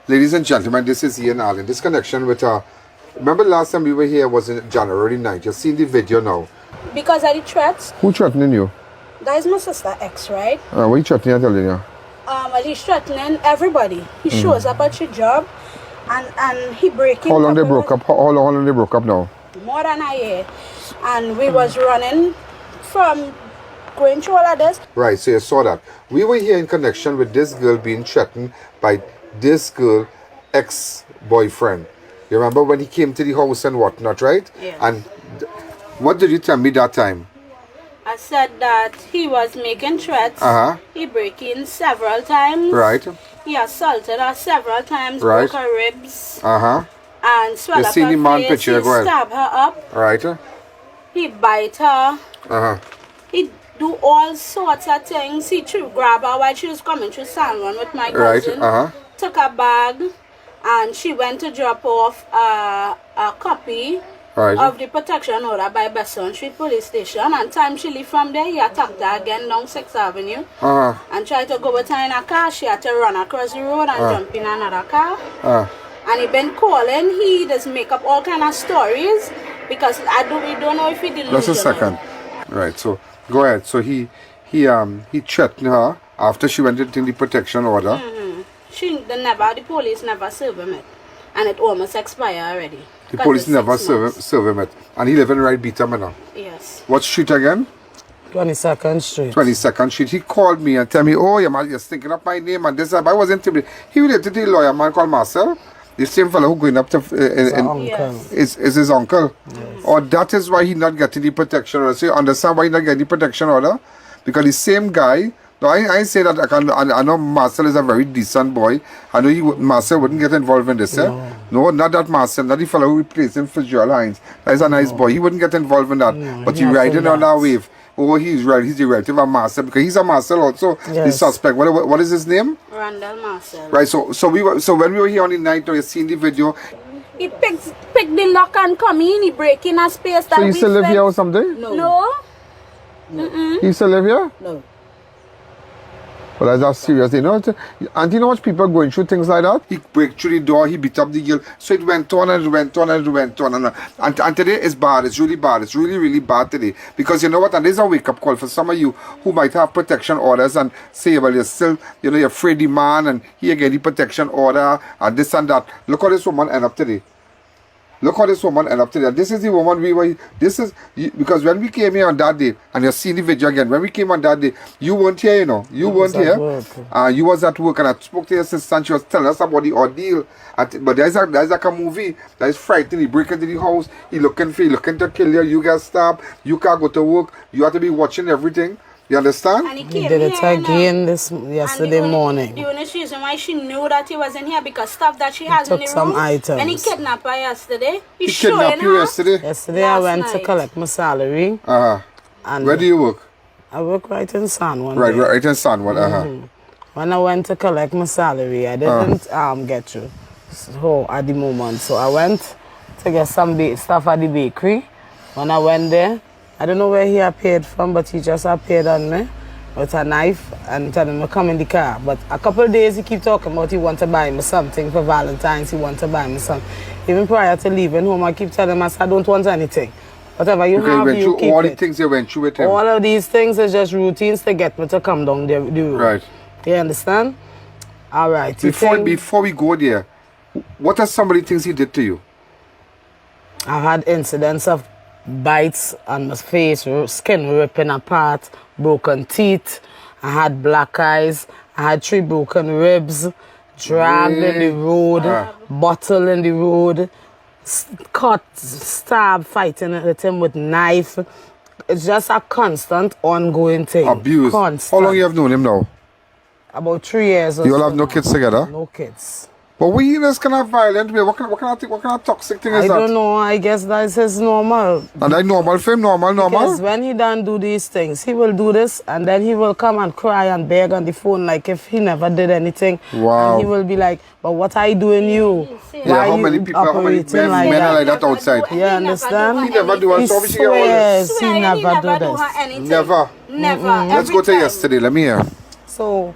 Ladies and gentlemen, this is Ian Allen. This connection with remember last time we were here was in January 9th. You've seen the video now. Because of the threats. Who threatening you? That is my sister X, right? What are you threatening, telling you? Well, he's threatening everybody. He shows up at your job and he breaking. How long they broke up? How long they broke up now? More than a year. And we was running from going through all of this. Right, so you saw that. We were here in connection with this girl being threatened by this girl ex-boyfriend. You remember when he came to the house and whatnot, right? Yeah. And what did you tell me that time? I said that he was making threats. He break in several times. Right. He assaulted her several times, right. broke her ribs. And swelled up seen her the man face. picture, He stab her up. Right. He bite her. He do all sorts of things. He grab her while she was coming through San Juan with my cousin. Right. Took her bag and she went to drop off a copy of the protection order by Beetham Street police station. And time she left from there, he attacked her again down 6th Avenue. And tried to go with her in a car. She had to run across the road and jump in another car. And he been calling. He does make up all kind of stories because we don't know if he delusional. Just a second. Right, so go ahead. So he threatened her after she went into the protection order. The police never serve him it. And it almost expired already. The police never serve him it. And he live in right Beetham now. Yes. What street again? 22nd Street. 22nd Street. He called me and tell me, oh, you're thinking up my name and this. I was intimidated. He related to the lawyer man called Marcel. The same fellow who going up to is his uncle. Yes. Or that is why he not getting the protection order. So you understand why he not getting the protection order? Because the same guy. No, I say that I know Marcel is a very decent boy. I know Marcel wouldn't get involved in this. No, not that Marcel, not the fellow who replaced him for Joel Hines. That is a nice boy. He wouldn't get involved in that. No, but he riding on that wave. Oh, he's the relative of Marcel because he's a Marcel also. The suspect. What is his name? Randall Marcel. Right. So when we were here on the night, you seen the video. He picked the lock and come in. He break in a space that. So he still live here or something? No. He still live here? No. But that's serious, you know. And you know what people going through things like that? He break through the door, he beat up the girl. So it went on and it went on and it went on. And today is bad. It's really bad. It's really, really bad today. Because you know what? And there's a wake-up call for some of you who might have protection orders and say, well, you're still, you're afraid the man and he get the protection order and this and that. Look how this woman end up today. Look how this woman ended up today. This is the woman because when we came here on that day, and you've seen the video again, when we came on that day, you weren't here, you know. You weren't here. You was at work, and I spoke to your sister, and she was telling us about the ordeal. But there's like a movie that is frightening. He break into the house, he looking to kill you, you get stabbed, you can't go to work, you have to be watching everything. You understand? And he did it again yesterday morning. The only reason why she knew that he wasn't here because stuff that she has in the room. Some items. And he kidnapped her yesterday. He kidnapped you yesterday? Yesterday I went to collect my salary. And where do you work? I work right in San Juan. Right in San Juan. When I went to collect my salary, I didn't get through. So at the moment, so I went to get some stuff at the bakery. When I went there, I don't know where he appeared from, but he just appeared on me with a knife and telling me to come in the car. But a couple of days he keep talking about he want to buy me something for Valentine's, he want to buy me something. Even prior to leaving home, I keep telling him, I said, I don't want anything. Whatever you have, you keep all it. The things you went through with him. All of these things is just routines to get me to come down the road. Right. You understand? All right. Before we go there, what are some of the things he did to you? I've had incidents of bites on my face, skin ripping apart, broken teeth. I had black eyes. I had 3 broken ribs, dragged in the road, bottle in the road, cut, stabbed, fighting with him with knife. It's just a constant, ongoing thing. Abuse. Constant. How long you have known him now? About 3 years. You all have no kids together? No kids. But we in this kind of violent way. What kind of toxic thing is that? I don't know. I guess that's his normal. And that's normal for him? Normal? Because when he done do these things, he will do this and then he will come and cry and beg on the phone like if he never did anything. Wow. And he will be like, but what I doing you? Why how many people, how many men are like that outside? You understand? He never do it. He So swears he never do this. Never. Never. Let's go to yesterday. Let me hear. So,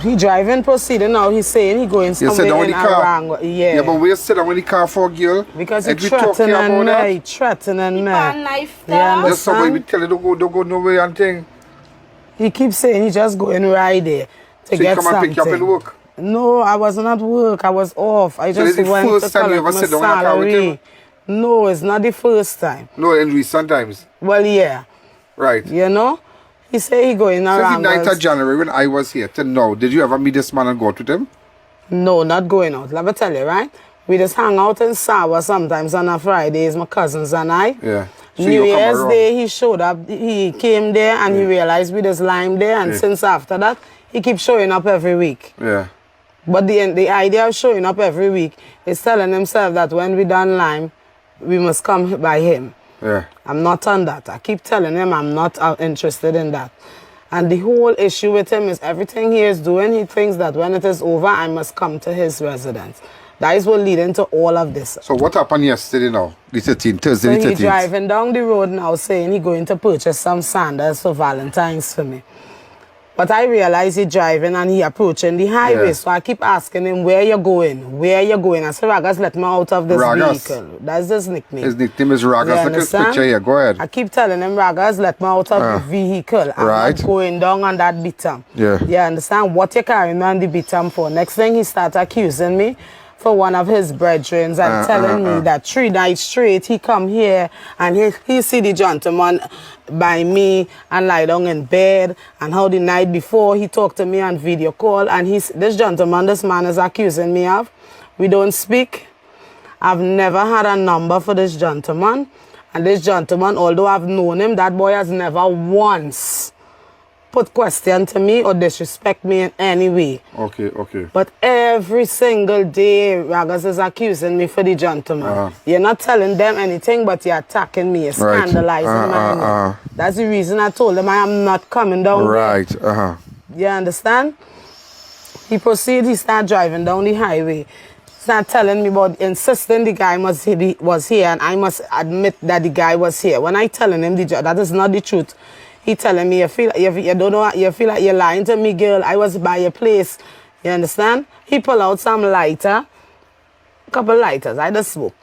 He driving, proceeding now. He's saying he going somewhere in Arango. Yeah, but where sit down with the car for a girl? Because he threatening me. He threatening me. Yeah, just somebody be telling don't go nowhere and thing. He keeps saying he just going right there to get something. So come and pick you up in work? No, I was not at work. I was off. I just went to collect my salary. No, it's not the first time. No, in recent times. Well, yeah. Right. You know? He said he going around. Since the 9th of January when I was here to now, did you ever meet this man and go out with him? No, not going out. Let me tell you, right? We just hang out in Sawa sometimes on a Fridays, my cousins and I. Yeah. So New Year's Day, he showed up. He came there and he realized we just lime there. And since after that, he keeps showing up every week. Yeah. But the idea of showing up every week is telling himself that when we done lime, we must come by him. Yeah. I'm not on that. I keep telling him I'm not interested in that. And the whole issue with him is everything he is doing, he thinks that when it is over, I must come to his residence. That is what leading to all of this. So what happened yesterday now? The 13th, Thursday the 13th? So he's driving down the road now saying he's going to purchase some sandals for Valentine's for me. But I realize he's driving and he approaching the highway. So I keep asking him, where you going? Where you going? I said, Ragas, let me out of this vehicle. That's his nickname. His nickname is Ragas. Look at his picture here. Go ahead. I keep telling him, Ragas, let me out of the vehicle. I'm not going down on that Beetham. Yeah. You understand? What you carrying me on the Beetham for? Next thing he started accusing me for one of his brethren and telling me that 3 nights straight he come here and he see the gentleman by me and lie down in bed, and how the night before he talked to me on video call, and this gentleman, this man is accusing me of. We don't speak. I've never had a number for this gentleman, and this gentleman, although I've known him, that boy has never once put question to me or disrespect me in any way. Okay, okay. But every single day, Ragas is accusing me for the gentleman. You're not telling them anything, but you're attacking me, you're scandalizing my name. That's the reason I told him I am not coming down there. You understand? He proceeded, he started driving down the highway. Start telling me about, insisting the guy was here, and I must admit that the guy was here. When I telling him that is not the truth, he telling me, you feel like you're lying to me, girl. I was by your place. You understand? He pull out some lighter, couple lighters. I just smoke.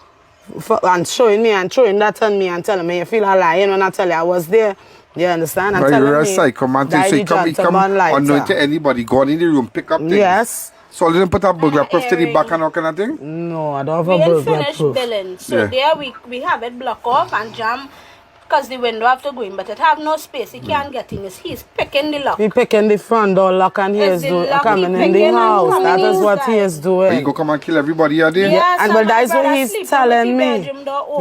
And showing me and throwing that on me and telling me, you feel like lying when I tell you I was there. You understand? And you're a psycho man. So he come unknown to anybody, go in the room, pick up things. Yes. So I didn't put a burglar proof to the back and all kind of thing? No, I don't have a burglar proof. Billing. So there we have it block off and jam. Because the window have to go in, but it have no space. He can't get in. He's picking the lock. He picking the front door lock and he is coming in the house. That is what he is doing. But he go come and kill everybody out there? Yeah, and but that's what he's telling me.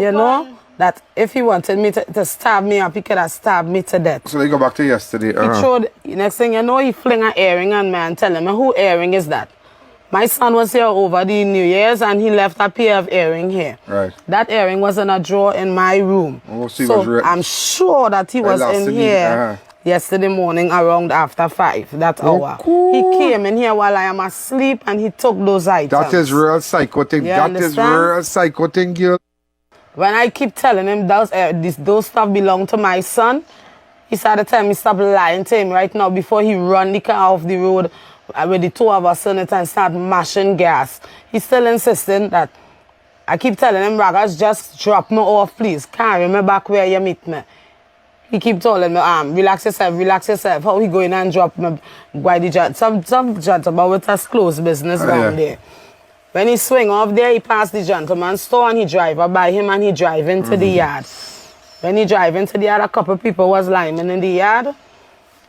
You know, that if he wanted me to stab me up, he could have stabbed me to death. So they go back to yesterday. He showed, next thing you know, he fling an earring on me and telling me, who earring is that? My son was here over the New Year's and he left a pair of earring here. Right. That earring was in a drawer in my room. Oh, so I'm sure that he was in here yesterday morning around after 5, that hour. Cool. He came in here while I am asleep and he took those items. That is real psycho thing. That is real psycho thing, girl. When I keep telling him those stuff belong to my son, he started telling me stop lying to him right now before he run the car off the road with the 2 of us in it and start mashing gas. He's still insisting that I keep telling him, Ragas, just drop me off, please. Carry me back where you meet me. He keep telling me, relax yourself, relax yourself. How he going and drop me by the some gentleman with us close business down there. When he swing off there, he passed the gentleman's store and he drive up by him and he drive into the yard. When he drive into the yard, a couple people was lying in the yard.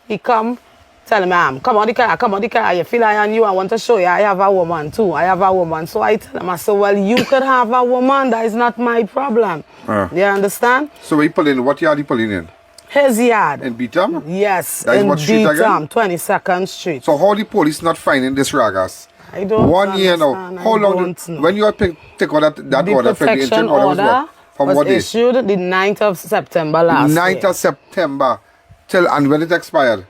He come, tell me, come on the car, you feel like on you, I want to show you, I have a woman too, I have a woman. So I tell him, I say, well, you could have a woman, that is not my problem. You understand? So he pull in, what yard he pulling in? His yard. In Beetham? Yes, that in Beetham, 22nd Street. So how the police not finding this Ragas? I don't 1 year now. How long? When you take out that order from the interim order was issued the 9th of September last year. 9th of September. And when it expired?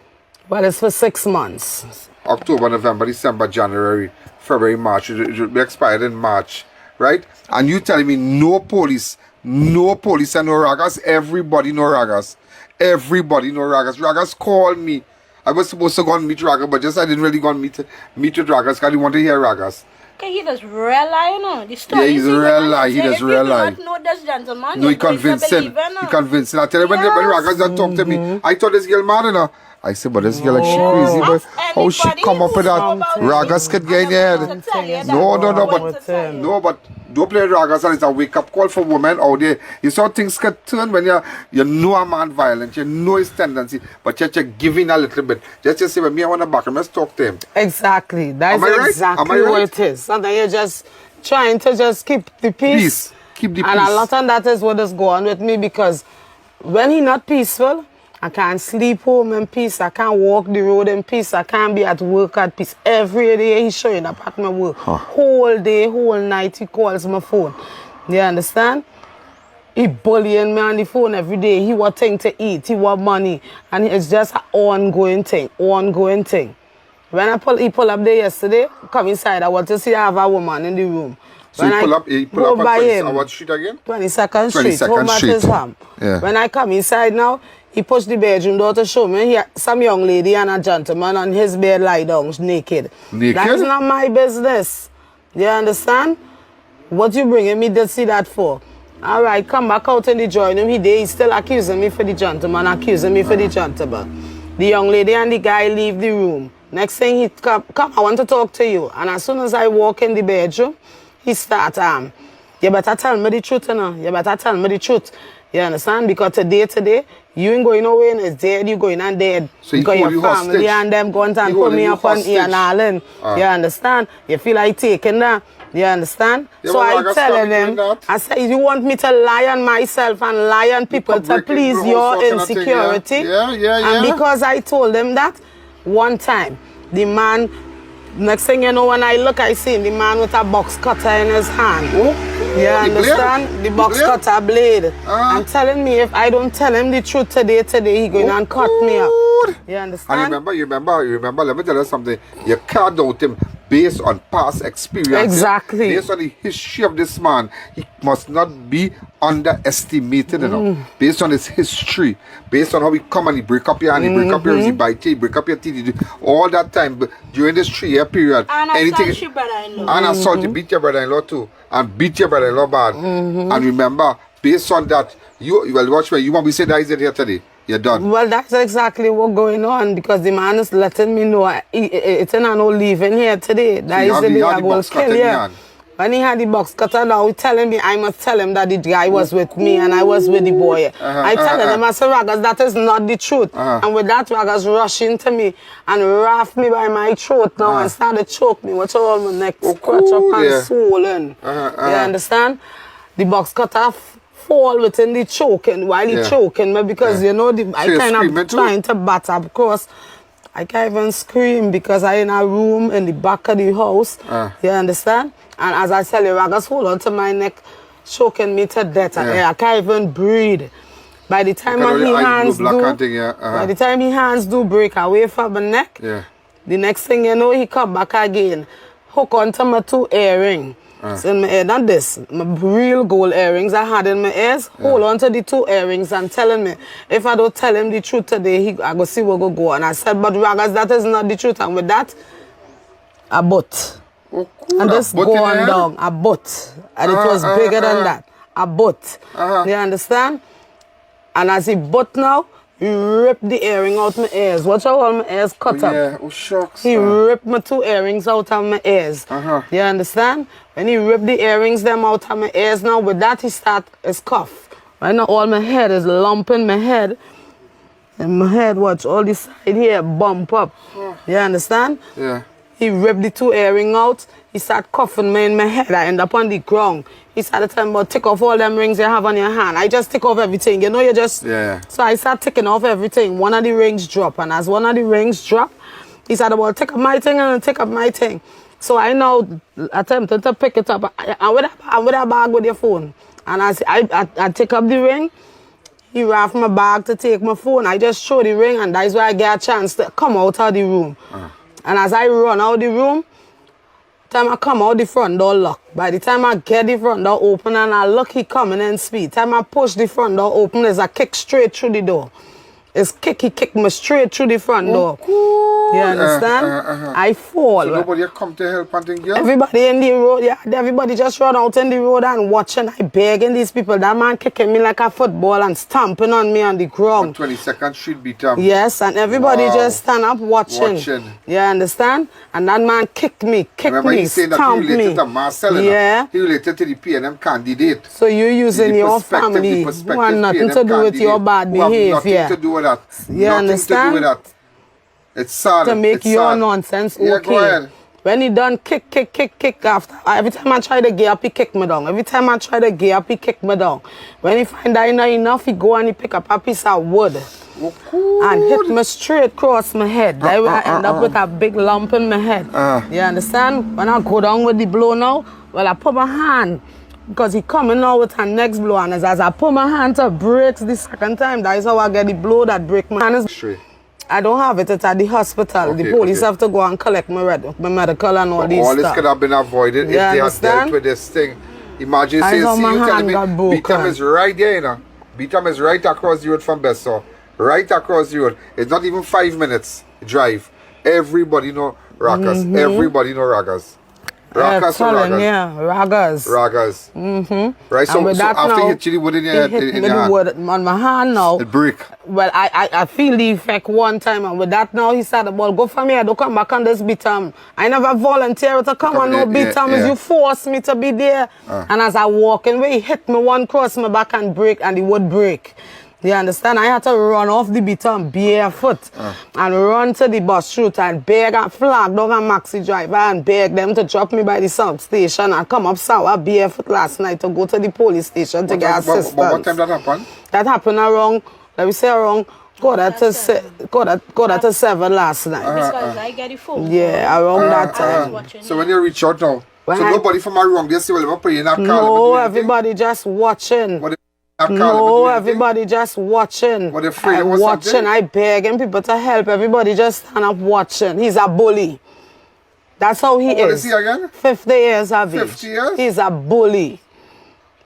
Well, it's for 6 months. October, November, December, January, February, March. It should be expired in March, right? And you telling me no police and no Ragas? Everybody no Ragas. Everybody no Ragas. Ragas called me I was supposed to go and meet Ragas, but just I didn't really go and meet with Ragas because I didn't want to hear Ragas. Okay, he does real lie, you know. The story Yeah, he's a real lie. He does real lie. If you do not know this gentleman, No, he convinced him. He convinced him. I tell you, when Ragas don't talk to me, I thought this girl mad, you know. I said, but this girl, like, she crazy, but how she come up with that? Ragas could get in your head. No, but don't play Ragas, and it's a wake-up call for women out there. You saw things could turn when you know a man violent, you know his tendency, but you're giving a little bit. Just say, when me, I want to back him, let's talk to him. Exactly. That's exactly right? what it is. Sometimes you're just trying to just keep the peace. Keep the peace. And a lot of that is what is going on with me, because when he's not peaceful, I can't sleep home in peace. I can't walk the road in peace. I can't be at work at peace. Every day he's showing up at my work. Whole day, whole night he calls my phone. You understand? He bullying me on the phone every day. He want things to eat. He want money. And it's just an ongoing thing. Ongoing thing. When he pull up there yesterday, come inside. I want to see I have a woman in the room. So he pull up at what street again? 22nd Street. 22nd Street. Yeah. When I come inside now, he pushed the bedroom door to show me some young lady and a gentleman on his bed lie down naked. Naked? That is not my business. You understand? What you bringing me to see that for? All right, come back out in the joint room. He's still accusing me for the gentleman, accusing me for the gentleman. The young lady and the guy leave the room. Next thing he come, I want to talk to you. And as soon as I walk in the bedroom, he start, you better tell me the truth, you know. You better tell me the truth. You understand? Because today, you ain't going nowhere and it's dead, you going and dead. So you because your family hostage. And them going and put me up on A.N. You understand? You feel like taking that. You understand? Yeah, so I tell them, I say, you want me to lie on myself and lie on people to please your insecurity? And because I told them that one time, the man, next thing you know, when I look, I see the man with a box cutter in his hand. You understand? The box cutter blade. And telling me if I don't tell him the truth today, he going and cut me up. You understand? And you remember, let me tell you something. You can't doubt him based on past experience. Exactly. Based on the history of this man, he must not be underestimated, you know. Based on his history, based on how he come and he break up your hand, he break up your, he bite you, he break up your teeth, he do all that time during this 3-year period. And assault your brother-in-law. And assault, you beat your brother-in-law too. And beat your brother-in-law bad. And remember, based on that, you well watch where you want me to say that is it here today. You're done. Well, that's exactly what's going on, because the man is letting me know it's no leaving here today. That is the day I will kill you. When he had the box cutter now, he telling me I must tell him that the guy was with me and I was with the boy. I tell him, I say, Ragas, that is not the truth. And with that, Ragas rush into me and wrap me by my throat now and start to choke me. Watch all my neck scratch up and swollen. You understand? The box cutter fall within the choking while he choking me, because you know I kind of trying to batter, because I can't even scream because I in a room in the back of the house. You understand? And as I tell you, Ragas hold on to my neck, choking me to death. I can't even breathe. By the time by the time his hands do break away from my neck, the next thing you know, he come back again, hook onto my 2 earrings. So in my ear, not this, my real gold earrings I had in my ears, hold on to the 2 earrings and telling me, if I don't tell him the truth today, I go see where go go. And I said, but Ragas, that is not the truth. And with that, a butt. And this going down, a butt. And it was bigger than that, a butt. You understand? And as he butt now, he ripped the earring out my ears. Watch how all my ears cut up. Oh, shucks. He ripped my 2 earrings out of my ears. You understand? When he ripped the earrings them out of my ears now, with that he start his cough. Right now all my head is lumping my head. And my head, watch, all this side here bump up. You understand? Yeah. He ripped the 2 earrings out. He started coughing me in my head. I end up on the ground. He started telling me about take off all them rings you have on your hand. I just take off everything. You know, you just... So I started taking off everything. One of the rings dropped. And as one of the rings dropped, he said, well, take up my thing and take up my thing. So I now attempted to pick it up. And with a bag with your phone. And as I take up the ring, he wrapped my bag to take my phone. I just show the ring, and that's why I get a chance to come out of the room. And as I run out the room, time I come out, the front door locked. By the time I get the front door open and I look, he coming in speed. Time I push the front door open, there's a kick straight through the door. He kicked me straight through the front door. You understand? I fall. So nobody come to help and thing, yeah? Everybody in the road, yeah, everybody just run out in the road and watching. I begging these people. That man kicking me like a football and stamping on me on the ground. 22nd Street Beetham. Yes, and everybody just stand up watching. You understand? And that man kicked me, stamped me. To Marcel, yeah. He related to the PNM candidate. So you using your family who have nothing to do with your bad behavior. Nothing to do with that. You nothing understand? To do with that. It's sad. To make your nonsense okay. Yeah, go ahead. When he done kick after, every time I try to get up, he kick me down. Every time I try to get up, he kick me down. When he find that not enough, he go and he pick up a piece of wood and hit me straight across my head. That's where I end up with a big lump in my head. You understand? When I go down with the blow now, well, I put my hand, because he coming now with her next blow, and as I put my hand to break the second time, that is how I get the blow that break my hand. I don't have it. It's at the hospital. Okay, the police have to go and collect my medical and all these stuff. All this could have been avoided if they had dealt with this thing. Imagine saying, see, you telling me, Beetham is right there, you know. Beetham is right across the road from Bessor. Right across the road. It's not even 5 minutes drive. Everybody know Ragas. Everybody know Ragas. Ragas or Ragas? Yeah, Ragas. Ragas. Right, so after you hit you the wood in your head, in your hand. Wood on my hand now. The brick. Well, I feel the effect one time, and with that now, he said, well, go for me, I don't come back on this Beetham. I never volunteered to come on no Beetham, you forced me to be there. And as I walk in, he hit me one cross my back and break, and the wood break. You understand? I had to run off the Beetham barefoot and run to the bus route and beg and flag down a maxi driver and beg them to drop me by the substation and come up sour barefoot last night to go to the police station to get assistance. What time that happened? That happened around, let me say around, quarter to 7 last night. Because I get the phone. Yeah, around that time. So when you reach out now, so nobody from around there say, well, put in a car. No, everybody just watching. No, everybody just watching. What afraid I'm watching. I begging people to help. Everybody just stand up watching. He's a bully. That's how he is. What is he again? 50 years of age. 50 years? He's a bully.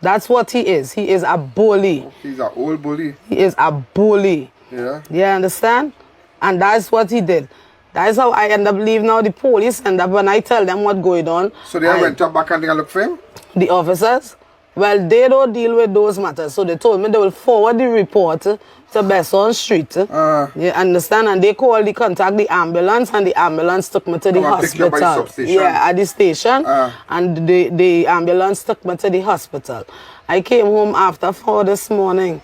That's what he is. He is a bully. He's an old bully. He is a bully. Yeah. You understand? And that's what he did. That's how I end up leaving now the police, and when I tell them what's going on. So they went back and they look for him? The officers? Well, they don't deal with those matters, so they told me they will forward the report to Beetham Street. You understand? And they contact the ambulance, and the ambulance took me to the hospital. Yeah, at the station, and the ambulance took me to the hospital. I came home after 4 this morning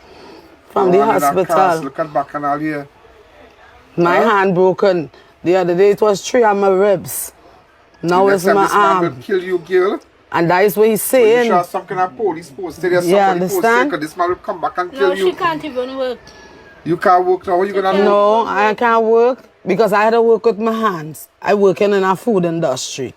from the hospital. Look at back and all here. My hand broken. The other day it was 3 of my ribs. Now it's my arm. This man will kill you, girl. And that is what he's saying. You some kind of police posted there. You understand? Because this man will come back and kill you. No, she can't even work. You can't work now? What are you going to do? No, I can't work because I had to work with my hands. I work in a food industry.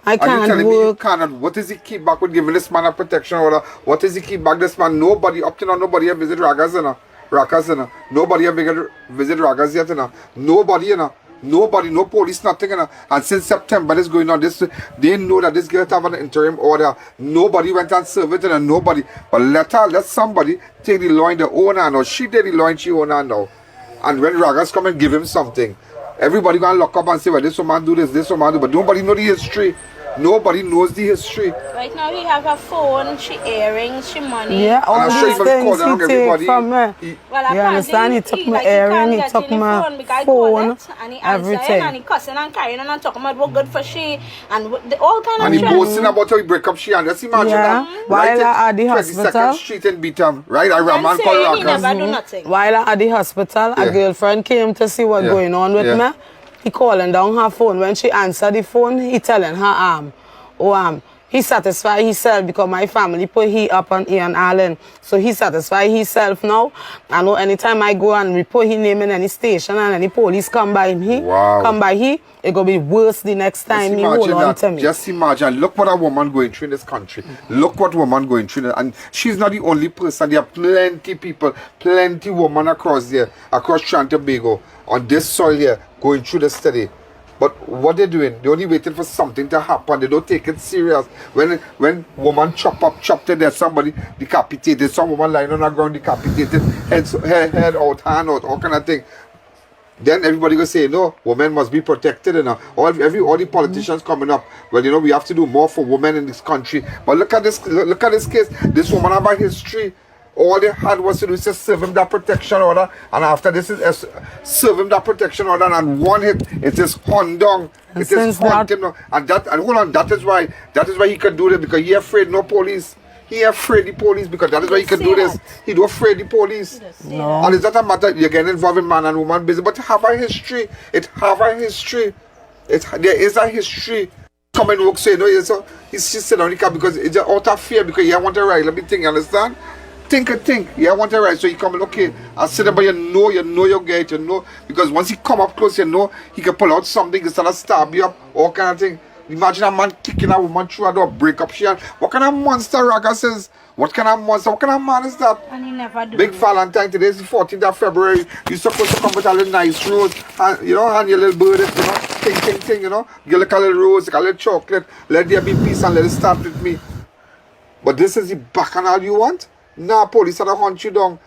I can't work. Me you cannot? What is he keep back with giving this man a protection order? What is he keep back this man? Nobody, up to now, nobody have visited Ragas, you know. Nobody have visited Ragas yet, you know. Nobody, you know. Nobody, no police, nothing, you know. And since September is going on, they know that this girl have an interim order. Nobody went and served it, you know. Nobody. But let somebody take the law in their own hand, or she did the law in she own hand now. And when Ragas come and give him something, everybody gonna lock up and say, well, this woman do this woman do, but nobody know the history. Nobody knows the history. Right now he have a phone, she earrings, she money. Yeah, all these things he take from me. Well, you understand? He took my earring, he took my phone, and he everything. And he cussing and carrying on and talking about what good for she and all kind of and he boasting about how he break up she and just imagine that. While I at the hospital. 22nd Street in Beetham, right? I ran a man called he never do nothing. While I at the hospital, a girlfriend came to see what's going on with me. He calling down her phone. When she answered the phone, he telling her he satisfied himself because my family put he up on A.N. Alleyne. So he satisfied himself now. I know anytime I go and report his name in any station and any police come by him, it gonna be worse the next time he hold on to me. Just imagine, look what a woman going through in this country. Look what woman going through. And she's not the only person. There are plenty people, plenty women across there, across Trinidad and Tobago, on this soil here, going through the study. But what they're doing, they're only waiting for something to happen. They don't take it serious. When woman chop to death, somebody decapitated, some woman lying on the ground decapitated, head out, hand out, all kind of thing. Then everybody will say, no, women must be protected. And all the politicians coming up, well, you know, we have to do more for women in this country. But look at this case. This woman have a history. All they had was to do is just serve him that protection order, and after this is serve him that protection order, and one hit, it is hunt down. It is hunt him, and hold on, that is why he can do this, because he afraid no police. He afraid the police, because that is why he can do this. He don't afraid the police. No. And it's not a matter you're getting involved in man and woman business, but it have a history. It have a history. There is a history. Come and work, say no, he's sit down the car because it's out of fear, because you want to ride. Let me think, you understand? Think. Yeah, I want to ride. So he come in, okay, I sit there, but you know you get, because once he come up close, you know, he can pull out something, instead of stab you up, all kind of thing. Imagine a man kicking a woman through a door, break up she. What kind of monster Raga says? What kind of monster? What kind of man is that? And he never do. Big Valentine, today is the 14th of February. You're supposed to come with a little nice rose, and, you know, and your little bird, ting, you know. Get like a little rose, like a little chocolate. Let there be peace and let it start with me. But this is the bacchanal you want? Nah, police had to hunt you down.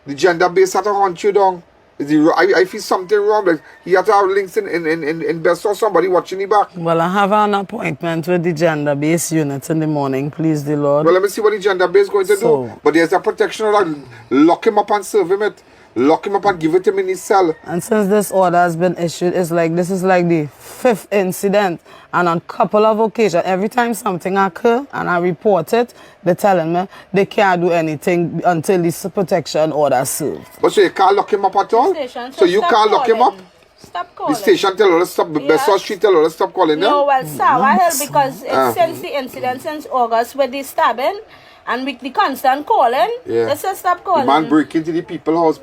The gender base had to hunt you down. I feel something wrong. Like he had to have links in best or somebody watching the back. Well, I have an appointment with the gender base unit in the morning, please the Lord. Well, let me see what the gender base is going to do. But there's a protection order. Lock him up and serve him it. Lock him up and give it to him in his cell. And since this order has been issued, this is like the 5th incident. And on a couple of occasions, every time something occurs and I report it, they're telling me they can't do anything until this protection order is served. But so you can't lock him up at all? So you can't lock him up? Stop calling. The station tell her to stop, Bessar Street tell her to stop calling them? No, well, Sour Hill, because it's since the incident, since August with the stabbing, and with the constant calling, they say stop calling. The man break into the people's house,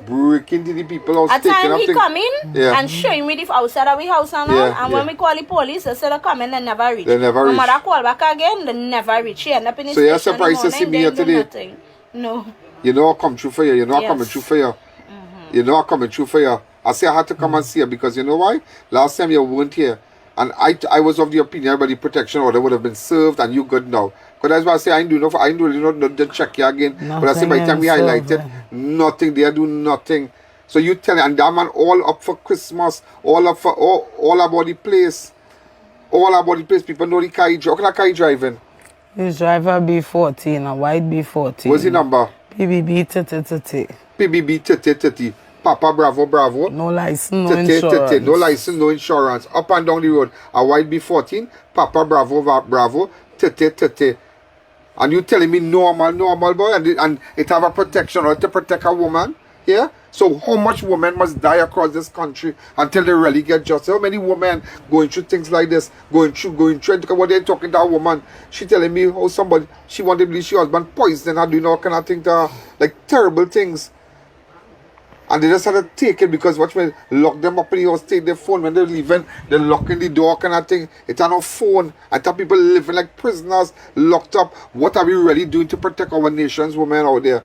At time he come in and showing me the outside of the house and all, and when we call the police, they say they come in, they never reach. No matter call back again, they never reach. She end up in the so you're surprised to see me here today? Nothing. No. You know I come true for you. You know I coming true for you. You know I coming true for you. I say I had to come and see you because you know why? Last time you weren't here. And I was of the opinion that the protection order would have been served and you good now. Because that's why I say I ain't really not check you again. But I say by the time we highlighted, nothing, they do nothing. So you tell me, and that man all up for Christmas, all up for all about the place. All about the place. People know the car. What kind of car he driving? His driver B14, a white B14. What's the number? PBB 3030. PBB 3030. Papa Bravo. No license, no insurance. No license, no insurance. Up and down the road. A white B14. Papa Bravo. 30. And you telling me normal boy, and it have a protection or to protect a woman, yeah? So how much women must die across this country until they really get justice? How many women going through things like this, going through, what they're talking to a woman, she telling me how somebody, she wanted to believe she husband poisoned her, doing all kind of things to her, like terrible things. And they just had to take it because watch me lock them up in the house, take their phone when they're leaving, they're locking the door kind of thing. It's on a phone. I thought people living like prisoners, locked up. What are we really doing to protect our nation's women out there?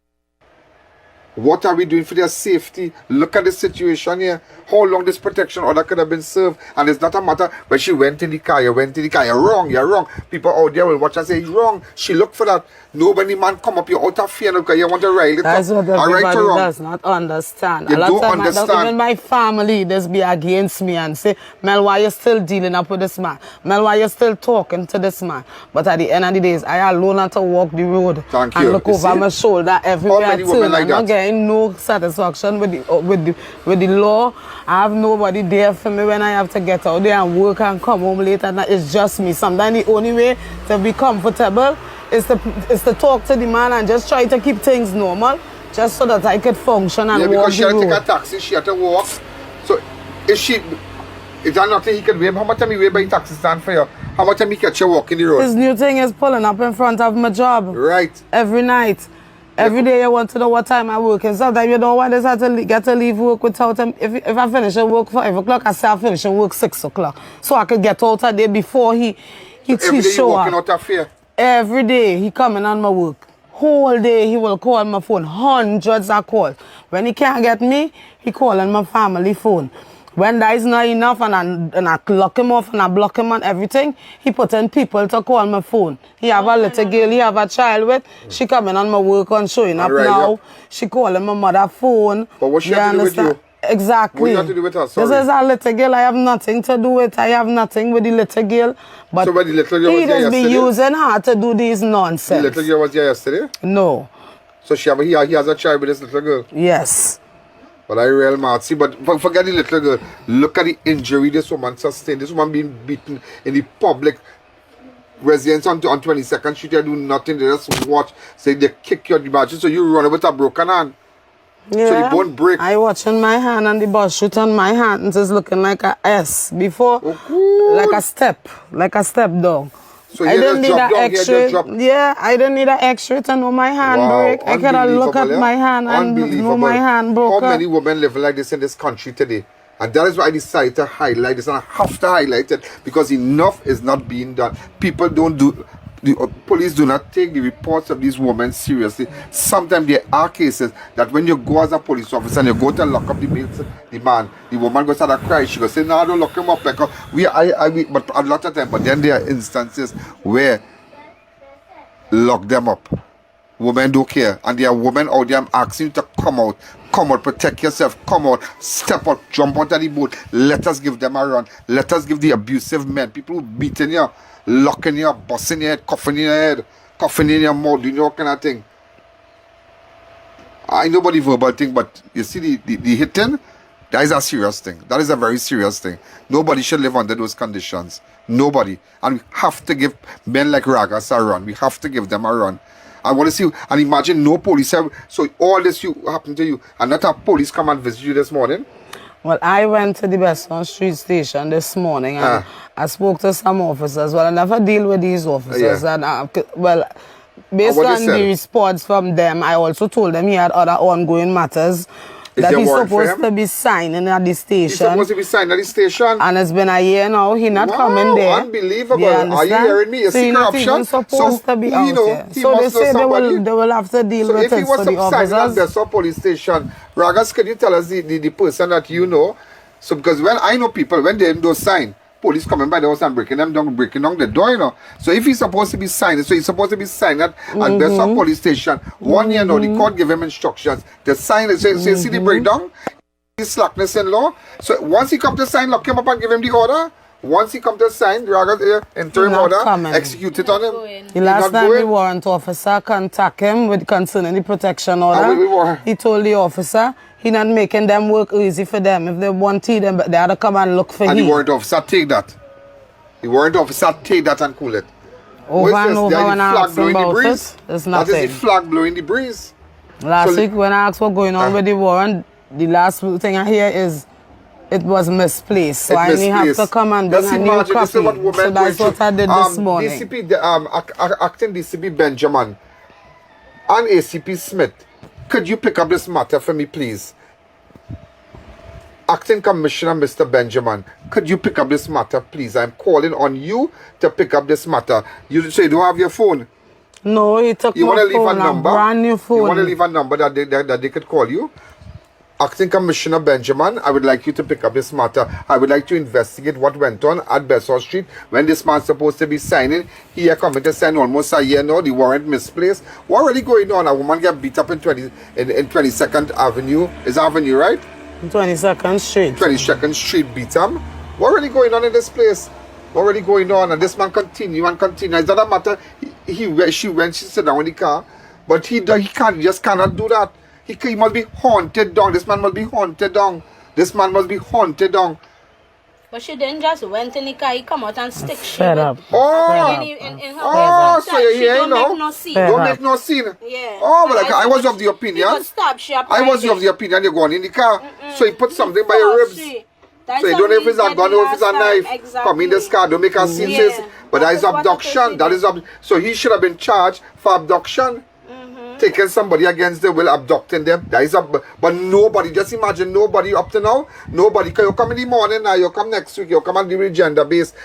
What are we doing for their safety? Look at the situation here. How long this protection order could have been served? And it's not a matter when she went in the car, you're wrong. People out there will watch and say, you're wrong. She looked for that. Nobody man come up, you're out of fear because you want to ride it. That's what everybody does not understand. You don't understand. Even my family, this be against me and say, Mel, why you still dealing up with this man? Mel, why you still talking to this man? But at the end of the days, I alone have to walk the road and look over my shoulder everywhere I turn. I'm not getting no satisfaction with the law. I have nobody there for me when I have to get out there and work and come home late at night. It's just me. Sometimes the only way to be comfortable is to talk to the man and just try to keep things normal, just so that I could function and walk the road. Because she had to take a taxi, she had to walk. So is that nothing he could wait? How much time he wait by taxi stand for you? How much time he catch you walking the road? His new thing is pulling up in front of my job. Right. Every night. Every day you want to know what time I work. And sometimes you don't want to get to leave work without him. If I finish work 5 o'clock, I say I finish work 6 o'clock. So I could get out of there before he show up. Out of fear? Every day he coming on my work. Whole day he will call my phone. Hundreds of calls. When he can't get me, he calling my family phone. When that is not enough and I lock him off and I block him on everything, he put in people to call my phone. He have a little girl, he have a child with. She coming on my work and showing up now. She calling my mother phone. But what she have to do with you? Exactly. What you have to do with her? Sorry. This is a little girl. I have nothing to do with. I have nothing with the little girl. But so when the little girl he was just be yesterday? using her to do these nonsense. The little girl was here yesterday? No. So he has a child with this little girl? Yes. But I real mad. See, but forget the little girl. Look at the injury this woman sustained. This woman being beaten in the public residence on 22nd Street. They do nothing. They just watch. Say they kick your imagine. So you run with a broken hand. Yeah. So the bone break. I watching my hand and the bus shoot on my hand and it's looking like a S before, like a step dog. So I didn't need an X-ray. Yeah, I didn't need an X-ray to know my hand break. I could look at my hand and know my hand broke. How many women living like this in this country today? And that is why I decided to highlight this, and I have to highlight it because enough is not being done. People don't do. The police do not take the reports of these women seriously. Sometimes there are cases that when you go as a police officer and you go to lock up the man, the woman goes to start to cry. She goes say, "No, don't lock him up." Like but a lot of time. But then there are instances where lock them up. Women don't care, and there are women out there. I'm asking you to come out, protect yourself, come out, step out, jump out of the boat. Let us give them a run. Let us give the abusive men, people who beating you, locking you, busting your head, coughing in your head, coughing in your mouth, doing all kind of thing. I know about the verbal thing, but you see the hitting, that is a serious thing. That is a very serious thing. Nobody should live under those conditions. Nobody. And we have to give men like Ragas a run. We have to give them a run. I want to see, and imagine no police have, so all this happened to you, and not have police come and visit you this morning? Well, I went to the Beetham Street station this morning and I spoke to some officers. Well, I never deal with these officers. And based on the response from them, I also told them he had other ongoing matters that he's supposed to be signing at the station. He's supposed to be signing at the station? And it's been a year now, he's not coming there. Unbelievable. Are you hearing me? You see corruption? Supposed to be out there. So they say they will have to deal with it for the officers. So if he was signing at the police station, Ragas, can you tell us the person that you know? So because when I know people, when they don't sign, police coming by the house and breaking down the door, you know. So if he's supposed to be signing, so he's supposed to be signing at Beetham police station. 1 year now, the court gave him instructions to sign it. So you see the breakdown? His slackness in law. So once he come to sign, lock him up and give him the order. Once he come to sign, interim order, execute it on him. The last time the warrant officer contact him concerning the protection order, he told the officer he not making them work easy for them. If they want them, they had to come and look for him. And the warrant officer take that. The warrant officer take that and cool it. Over and over when I asked him about it, it's nothing. That is the flag blowing the breeze. Last week when I asked what's going on with the warrant, the last thing I hear is it was misplaced. So I only have to come and bring a new copy. So that's what I did this morning. Acting DCP Benjamin and ACP Smith, could you pick up this matter for me, please? Acting Commissioner Mr. Benjamin, could you pick up this matter, please? I'm calling on you to pick up this matter. You say you don't have your phone? No, he took my phone, a brand new phone. You want to leave a number that they could call you? Acting Commissioner Benjamin, I would like you to pick up this matter. I would like to investigate what went on at Beetham Street when this man's supposed to be signing. He had coming to sign almost a year now. The warrant misplaced. What really going on? A woman get beat up in 22nd Avenue. Is Avenue, right? 22nd Street. 22nd Street, Beetham. What really going on in this place? What really going on? And this man continue. It doesn't matter. She sit down in the car, but he just cannot do that. He must be haunted down. This man must be haunted down. This man must be haunted down. But she didn't just went in the car, he come out and stick shit. Shut up. So you're here now? Don't make no scene. Yeah. Oh, but I was of the opinion. I was of the opinion you're going in the car. So he put something by your ribs. So you don't know if it's a gun or if it's a knife. Exactly. Come in this car, don't make a scene. Yeah. But that is abduction. So he should have been charged for abduction. Taking somebody against their will, abducting them. That is but nobody, just imagine nobody up to now. Nobody. You come in the morning now, you come next week, you come and deal with gender based.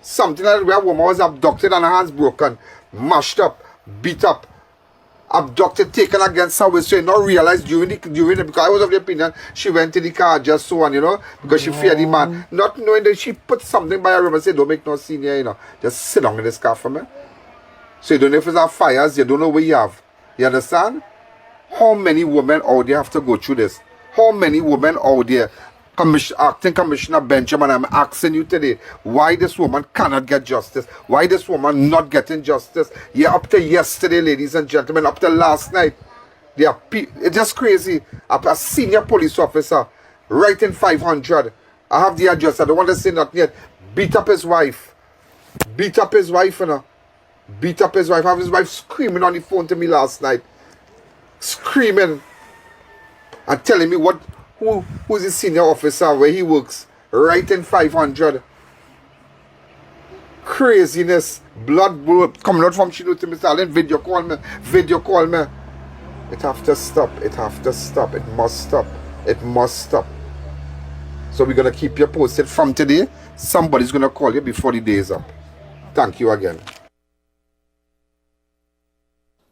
Something like where a woman was abducted and her hands broken, mashed up, beat up. abducted, taken against her, so you not realize during the, because I was of the opinion, she went to the car just so on, you know, because she feared the man. Not knowing that she put something by her room and said, don't make no scene here, you know. Just sit down in this car for me. So you don't know if it's fires, you don't know what you have. You understand? How many women out there have to go through this? How many women out there? Acting Commissioner Benjamin, I'm asking you today, why this woman cannot get justice? Why this woman not getting justice? Yeah, up to yesterday, ladies and gentlemen, up to last night. It's just crazy. A senior police officer writing 500. I have the address. I don't want to say nothing yet. Beat up his wife. Beat up his wife, you know. Beat up his wife. I have his wife screaming on the phone to me last night. Screaming. And telling me who's the senior officer where he works. Writing 500. Craziness. Blood coming out from Shino to Mr. Alleyne. Video call me. Video call me. It have to stop. It have to stop. It must stop. It must stop. So we're going to keep you posted from today. Somebody's going to call you before the day is up. Thank you again.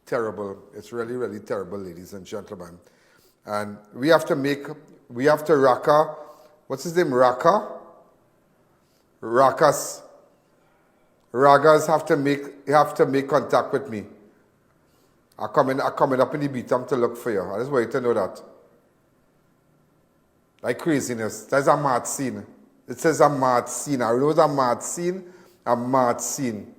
Terrible. It's really, really terrible, ladies and gentlemen. And we have to Raka, what's his name? Ragas have to make contact with me. I'm coming up in the Beetham to look for you. I just want you to know that. Like craziness. That's a mad scene. It says a mad scene. I know it's a mad scene. A mad scene.